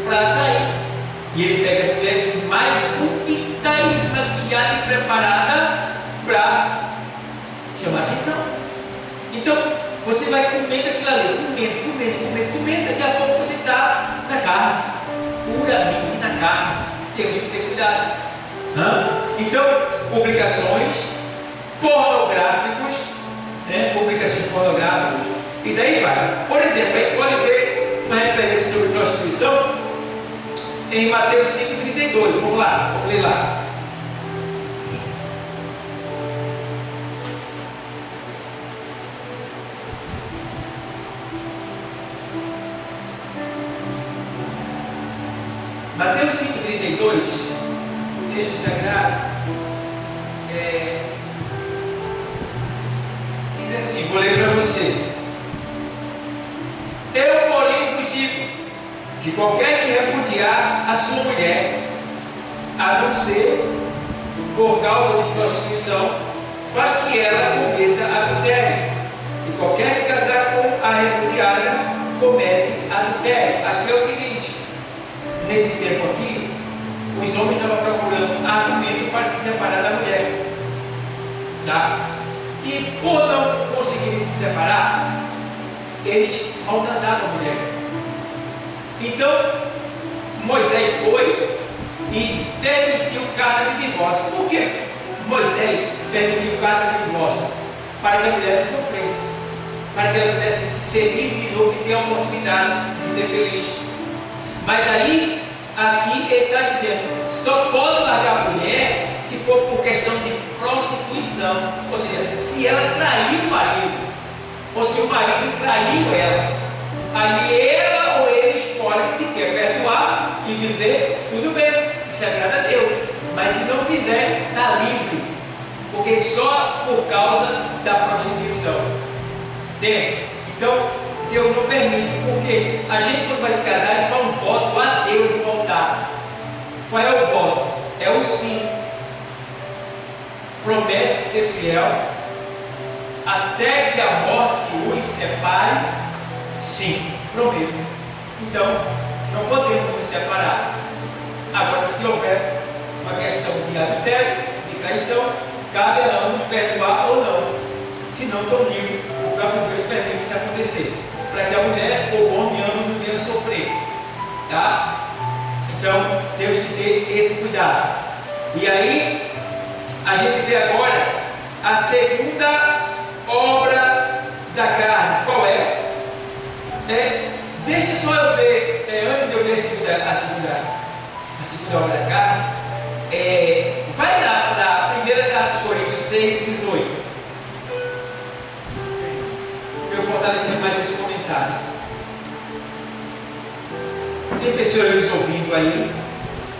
para atrair. E ele pega as mulheres mais bonitas e maquiadas e preparadas para chamar a atenção. Então, você vai comendo aquilo ali, comendo, daqui a pouco você está na carne, puramente na carne. Temos que ter cuidado. Então, publicações pornográficas, né? Publicações pornográficas, e daí vai. Por exemplo, a gente pode ver uma referência sobre prostituição em Mateus 5,32. Vamos lá, vamos ler lá. Mateus 5,32, o texto sagrado, diz assim, vou ler para você. Eu, porém, vos digo, que qualquer que repudiar a sua mulher, a não ser por causa de prostituição, faz que ela cometa adultério. E qualquer que casar com a repudiada, comete adultério. Aqui é o seguinte, nesse tempo aqui, os homens estavam procurando argumento para se separar da mulher, tá? E por não conseguirem se separar, eles maltratavam a mulher. Então Moisés foi e permitiu carta de divórcio. Por que Moisés permitiu carta de divórcio? Para que a mulher não sofresse, para que ela pudesse ser livre de novo e ter a oportunidade de ser feliz. Mas aí, aqui ele está dizendo, só pode largar a mulher se for por questão de prostituição, ou seja, se ela traiu o marido, ou se o marido traiu ela, aí ela ou ele escolhe se quer perdoar e viver, tudo bem, isso agrada a Deus. Mas se não quiser, está livre, porque só por causa da prostituição. Entende? Então, Deus não permite, porque a gente quando vai se casar, a gente faz um voto a Deus de voltar. Qual é o voto? É o sim. Promete ser fiel até que a morte os separe. Sim, prometo. Então, não podemos nos separar. Agora, se houver uma questão de adultério, de traição, cabe a ambos perdoar ou não. Se não, estão livres. O próprio Deus permite isso acontecer, para que a mulher ou o homem ambos não venham sofrer, tá? Então temos que ter esse cuidado. E aí a gente vê agora a segunda obra da carne. Qual é? Deixa só eu ver, antes de eu ver a segunda obra da carne, vai lá para a primeira carta dos Coríntios 6:18. Eu fortalecer mais esse comentário. Tem pessoas nos ouvindo aí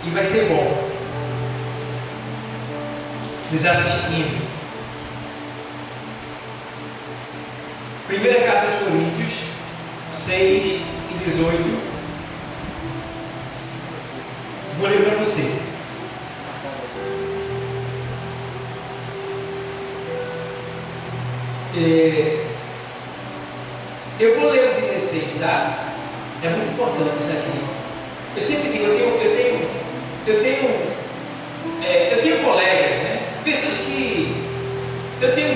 e vai ser bom, nos assistindo. Primeira carta aos Coríntios 6:18. Vou ler para você. Eu vou ler o 16, tá? É muito importante isso aqui. Eu sempre digo, eu tenho colegas, né? Pessoas que eu tenho um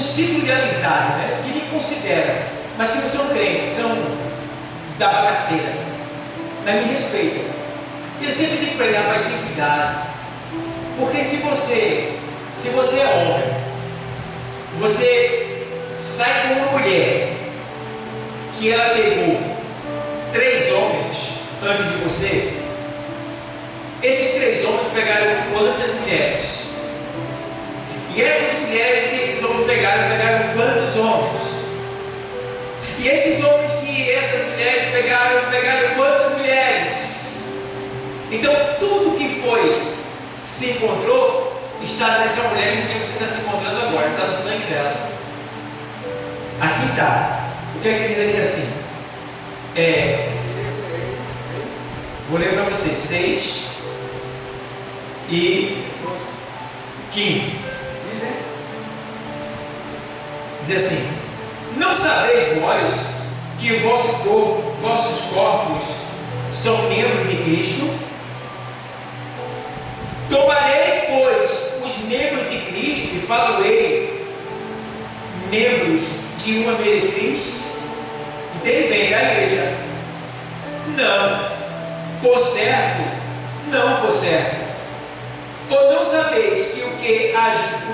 ciclo de amizade, né? Que me consideram, mas que não são crentes, são da bagaceira, mas me respeitam. Eu sempre tenho que pregar para ter cuidado, porque se você é homem, você sai com uma mulher que ela pegou 3 homens antes de você. Esses 3 homens pegaram quantas mulheres? E essas mulheres que esses homens pegaram quantos homens? E esses homens que essas mulheres pegaram quantas mulheres? Então tudo que se encontrou está nessa mulher com quem você está se encontrando agora, está no sangue dela. Aqui está. O que é que diz aqui assim? Vou ler para vocês 6 e 15. Diz assim: não sabeis vós que vossos corpos são membros de Cristo? Tomarei, pois, os membros de Cristo e falo-ei membros de uma meretriz? Entende bem, da igreja? Não, por certo, não por certo. Ou não sabeis que o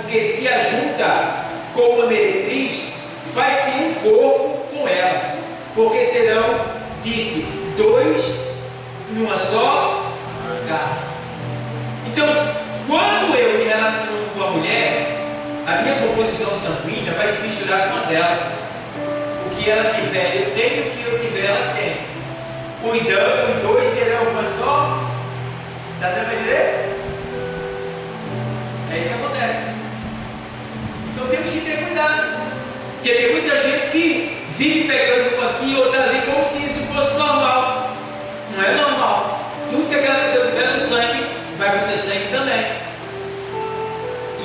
que se ajunta com uma meretriz faz-se um corpo com ela, porque serão, disse, 2 numa só carne. Então, quando eu me relaciono com a mulher, a minha composição sanguínea vai se misturar com a dela. O que ela tiver, eu tenho, o que eu tiver, ela tem. Os dois serão uma só. Está dando para entender? É isso que acontece. Então temos que ter cuidado. Porque tem muita gente que vive pegando uma aqui e outra ali como se isso fosse normal. Não é normal. Tudo que aquela pessoa tiver no sangue vai para o seu sangue também.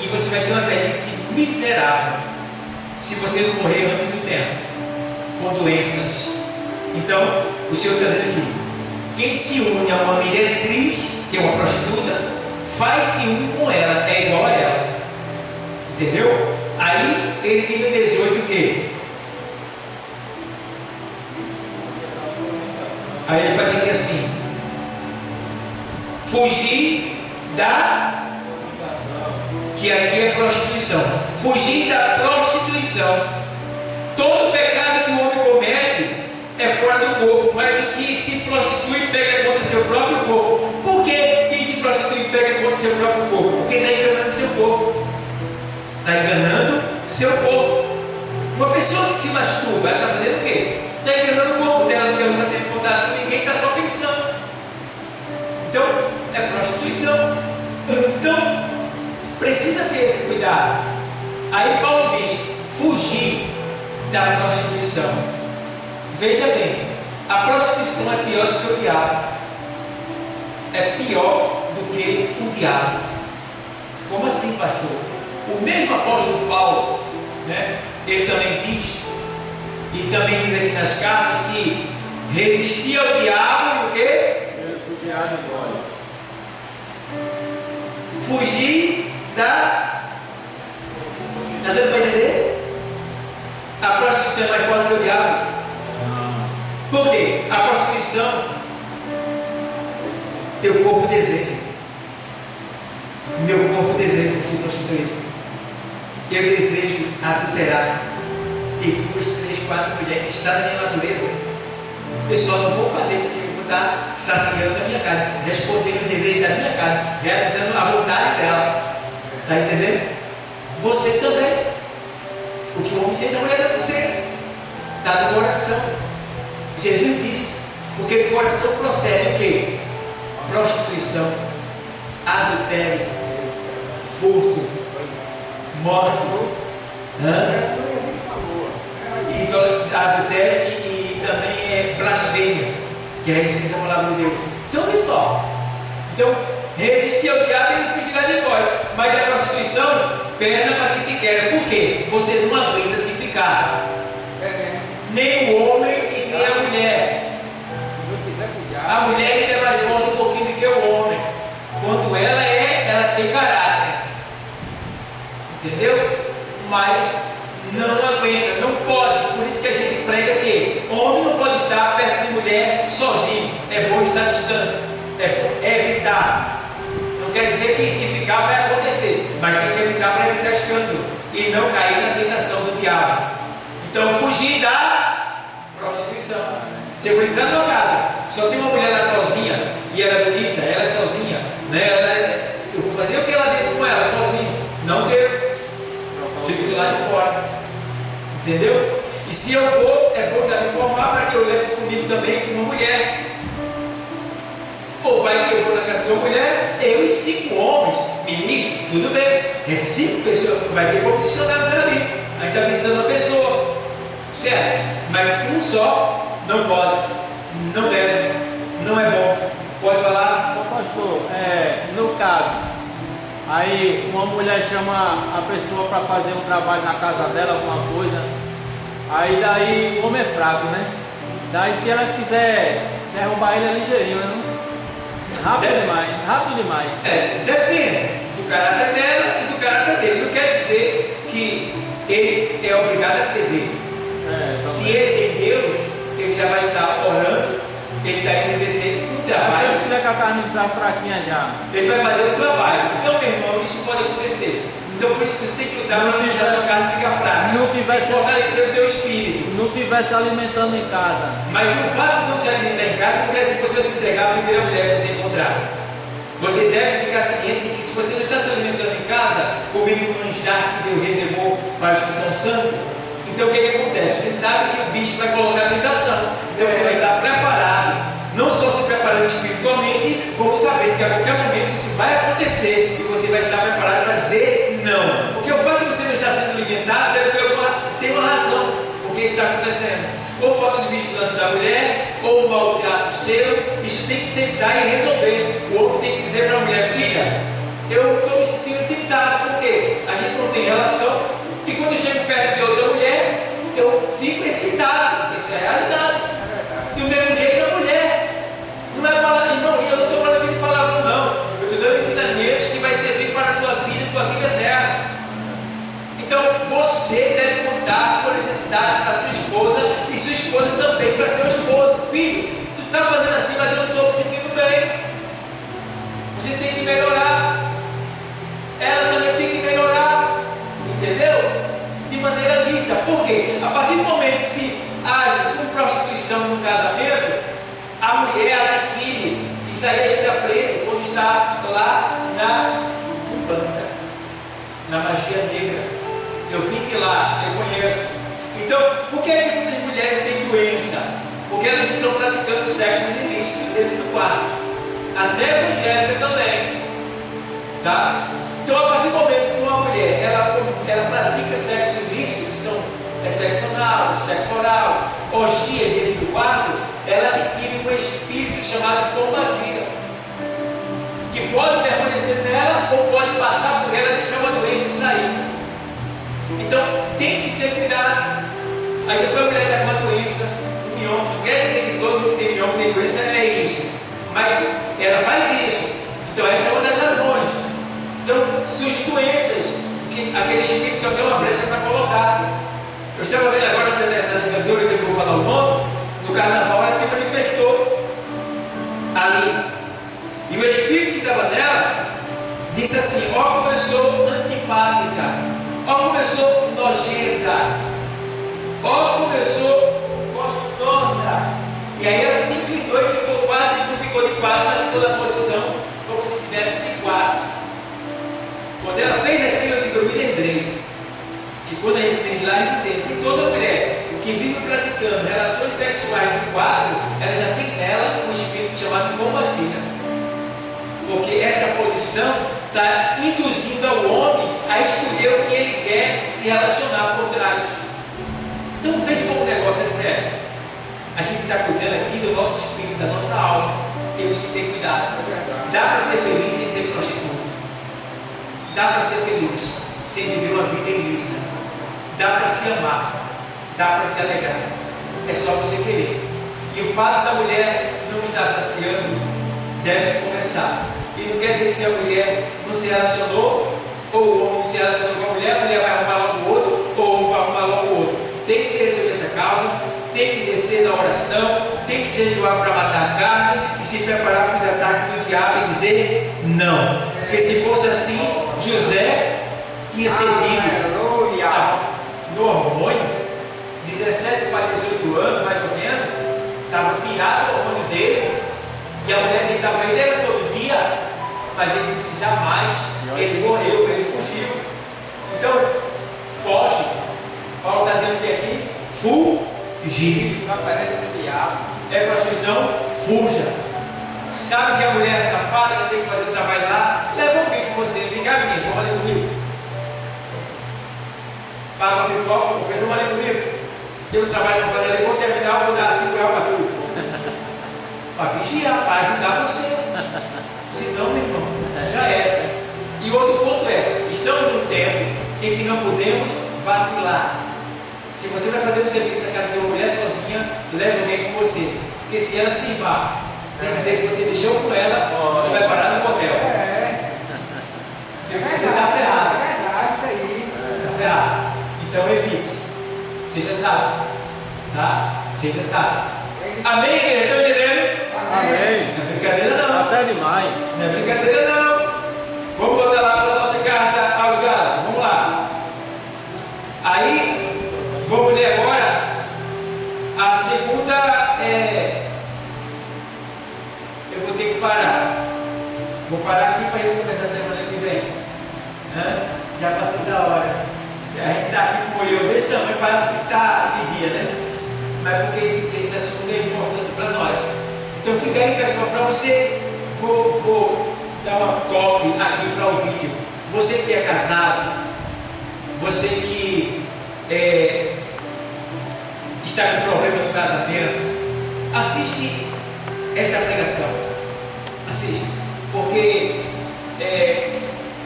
E você vai ter uma velhice miserável se você não morrer antes do tempo, com doenças. Então, o Senhor está dizendo aqui: quem se une a uma meretriz, que é uma prostituta, faz-se um com ela, é igual a ela. Entendeu? Aí ele diz no 18 o quê? Aí ele vai dizer assim: fugir da, que aqui é prostituição, fugir da prostituição. Todo pecado que o homem comete é fora do corpo, mas o que se prostitui pega contra seu próprio corpo. Por que quem se prostitui pega contra seu próprio corpo? Porque está enganando seu corpo. Está enganando seu corpo. Uma pessoa que se masturba, ela está fazendo o quê? Está enganando o corpo dela, porque ela não está tendo contato com ninguém, está só pensando. Então, é prostituição. Então, precisa ter esse cuidado. Aí Paulo diz: fugir da prostituição. Veja bem, a prostituição é pior do que o diabo. É pior do que o diabo. Como assim, pastor? O mesmo apóstolo Paulo, né, ele também diz, e também diz aqui nas cartas, que resistir ao diabo e o quê? O diabo agora. Fugir da... Está dando para entender? A prostituição é mais forte que o diabo. Por quê? A prostituição, teu corpo deseja. Meu corpo deseja se prostituir. Eu desejo adulterar. Ter 2, 3, 4 mulheres que estão na minha natureza. Eu só não vou fazer porque eu vou estar saciando a minha carne, respondendo o desejo da minha carne, realizando a vontade dela. Está entendendo? Você também. O que o homem sente, a mulher deve ser. Está no coração. Jesus disse, porque do coração procede o quê? Prostituição, adultério, furto, morte, adultério e também é blasfêmia, que é resistência à palavra de Deus. Então olha só. Então, resistir ao diabo e ele fugirá de nós. Mas da prostituição, perna para quem te quer. Por quê? Você não aguenta se ficar. Nem o homem e nem a mulher. A mulher ainda é mais forte um pouquinho do que o homem. Quando ela tem caráter. Entendeu? Mas não aguenta, não pode. Por isso que a gente prega que homem não pode estar perto de mulher sozinho. É bom estar distante. É bom evitar. Não quer dizer que se ficar vai acontecer, mas tem que evitar para evitar escândalo e não cair na tentação do diabo. Então fugir da prostituição. Se eu vou entrar numa casa, só tem uma mulher lá sozinha e ela é bonita, ela é sozinha, né? Eu vou fazer o que lá dentro com ela sozinho? Não devo. Fico lá de fora. Entendeu? E se eu for, é bom já me informar para que eu leve comigo também uma mulher. Ou vai que eu vou na casa de uma mulher, eu e 5 homens, ministros, tudo bem. É 5 pessoas, vai ter como se escandalizar ali. Aí está visitando a pessoa, certo? Mas um só não pode, não deve, não é bom. Pode falar? Ô pastor, no caso, aí uma mulher chama a pessoa para fazer um trabalho na casa dela, alguma coisa, aí daí o homem é fraco, né? Daí se ela quiser derrubar ele é ligeirinho, né? Rápido demais. Depende do caráter dela e do caráter dele. Não quer dizer que ele é obrigado a ceder. Se ele tem Deus, ele já vai estar orando, ele está indo exercer um trabalho. Se ele tiver com a carne fraquinha já, ele vai fazer um trabalho. Então, meu irmão, isso pode acontecer. Então, por isso que você tem que lutar para não deixar a sua carne ficar fraca. Você tem que fortalecer o seu espírito. Não estiver se alimentando em casa. Mas no fato de não se alimentar em casa, não quer dizer que você vai se entregar à primeira mulher que você encontrar. Você deve ficar ciente de que se você não está se alimentando em casa, comendo o manjar que Deus reservou para os que são santos, então o que acontece? Você sabe que o bicho vai colocar a tentação. Então você vai estar preparado não só se preparando espiritualmente, como sabendo que a qualquer momento isso vai acontecer e você vai estar preparado para dizer não. Porque o fato de você não estar sendo alimentado deve ter uma razão porque está acontecendo. Ou falta de vigilância da mulher, ou um maltrato seu. Isso tem que sentar e resolver. O homem tem que dizer para a mulher: filha, eu estou me sentindo tentado, porque a gente não tem relação, e quando eu chego perto de outra mulher, eu fico excitado. Essa é a realidade. Do mesmo jeito da mulher. Não é palavra, irmão, eu não estou falando aqui de palavrão, não. Eu estou dando ensinamentos que vai servir para a tua vida eterna. Então você deve contar a sua necessidade para a sua esposa, e sua esposa também para seu esposo. Filho, tu está fazendo assim, mas eu não estou me sentindo bem. Você tem que melhorar. Ela também tem que melhorar. Entendeu? De maneira lícita. Por quê? A partir do momento que se age com prostituição no casamento, a mulher adquire, isso aí a gente aprende quando está lá na Umbanda, na magia negra. Eu vim de lá, eu conheço. Então, por que muitas mulheres têm doença? Porque elas estão praticando sexo ilícito dentro do quarto. Até evangélica também. Tá? Então, a partir do momento que uma mulher ela pratica sexo ilícito, que é sexo anal, sexo oral, orgia dentro do quarto, ela adquire um espírito chamado pombagira, que pode permanecer nela ou pode passar por ela, deixar uma doença e sair. Então tem que se ter cuidado. Aí depois a mulher está com uma doença, um mioma. Não quer dizer que todo mundo que tem mioma tem doença, é isso, mas ela faz isso. Então essa é uma das razões. Então surgem doenças, que aquele espírito só tem uma brecha para colocar. Eu estava vendo agora na cantora, que eu vou falar o nome, do carnaval, ela se manifestou ali. E o espírito que estava nela disse assim: ó, como eu sou antipática, ó, como eu sou nojenta, ó, como eu sou gostosa. E aí ela se inclinou e ficou quase, não ficou de quatro, mas ficou na posição como se tivesse de quatro. Quando ela fez aquilo, eu me lembrei que quando a gente vem de lá, a gente entende que toda mulher que vive praticando relações sexuais de quatro, ela já tem nela um espírito chamado pombagira. Porque esta posição está induzindo ao homem a escolher o que ele quer se relacionar por trás. Então veja como o negócio é sério. A gente está cuidando aqui do nosso espírito, da nossa alma. Temos que ter cuidado. Dá para ser feliz sem ser prostituta. Dá para ser feliz sem viver uma vida ilícita. Dá para se amar. Dá para se alegrar. É só você querer. E o fato da mulher não estar saciando deve se conversar. E não quer dizer que se a mulher não se relacionou, ou o homem não se relacionou com a mulher vai arrumar logo o outro, ou o homem vai arrumar logo o outro. Tem que se resolver essa causa, tem que descer na oração, tem que jejuar para matar a carne e se preparar para os ataques do diabo e dizer não. Porque se fosse assim, José tinha cedido no hormônio, 17 para 18 anos, mais ou menos, estava virado o hormônio dele, e a mulher tentava ele era todo dia, mas ele disse jamais, ele morreu, ele fugiu. Então, foge. Paulo está dizendo que aqui, fugir. É prostituição, fuja. Sabe que a mulher é safada, ela tem que fazer o trabalho lá, leva alguém com você, vem cá menino, vamos ali comigo. Paga uma pipoca, vamos ali comigo. Tem um trabalho para fazer ali, vou terminar, eu vou dar 5 reais para tu. Para vigiar, para ajudar você. Senão, meu irmão, já era. E outro ponto é, estamos num tempo em que não podemos vacilar. Se você vai fazer o serviço na casa de uma mulher sozinha, leve alguém com você. Porque se ela se embarca, quer dizer que você deixou com ela, você vai parar no hotel. Você está ferrado. É verdade, isso aí. Está ferrado. Então evite. Seja sábio. Tá? Seja sábio. Amém, igreja? Estão entendendo? Amém. Não é brincadeira não. Até demais. Não é brincadeira não. Vamos voltar lá para a nossa carta aos Gálatas. Vamos lá. Aí, vamos ler agora a segunda. Eu vou ter que parar. Vou parar aqui para a gente começar a semana que vem. Já passei da hora. A gente está aqui com o eu desse tamanho, parece que está de dia, né? Mas porque esse assunto é importante para nós. Então Então fica aí, pessoal, para você, vou dar uma copy aqui para o vídeo. Você que é casado, você que está com problema no casamento, assiste esta pregação. Assiste, porque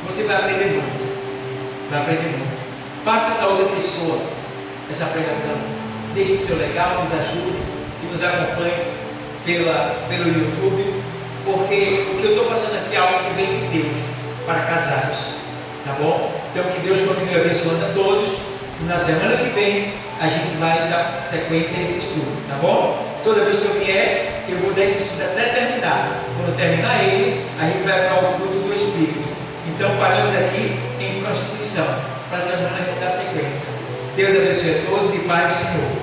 você vai aprender muito. Vai aprender muito. Passa para outra pessoa essa pregação. Deixe seu legal, nos ajude e nos acompanhe pelo YouTube, porque o que eu estou passando aqui é algo que vem de Deus para casais, tá bom? Então que Deus continue abençoando a todos. Na semana que vem a gente vai dar sequência a esse estudo, tá bom? Toda vez que eu vier, eu vou dar esse estudo até terminar. Quando terminar ele, a gente vai para o fruto do Espírito. Então paramos aqui em prostituição. Para a semana a gente dá sequência. Deus abençoe a todos e paz do Senhor.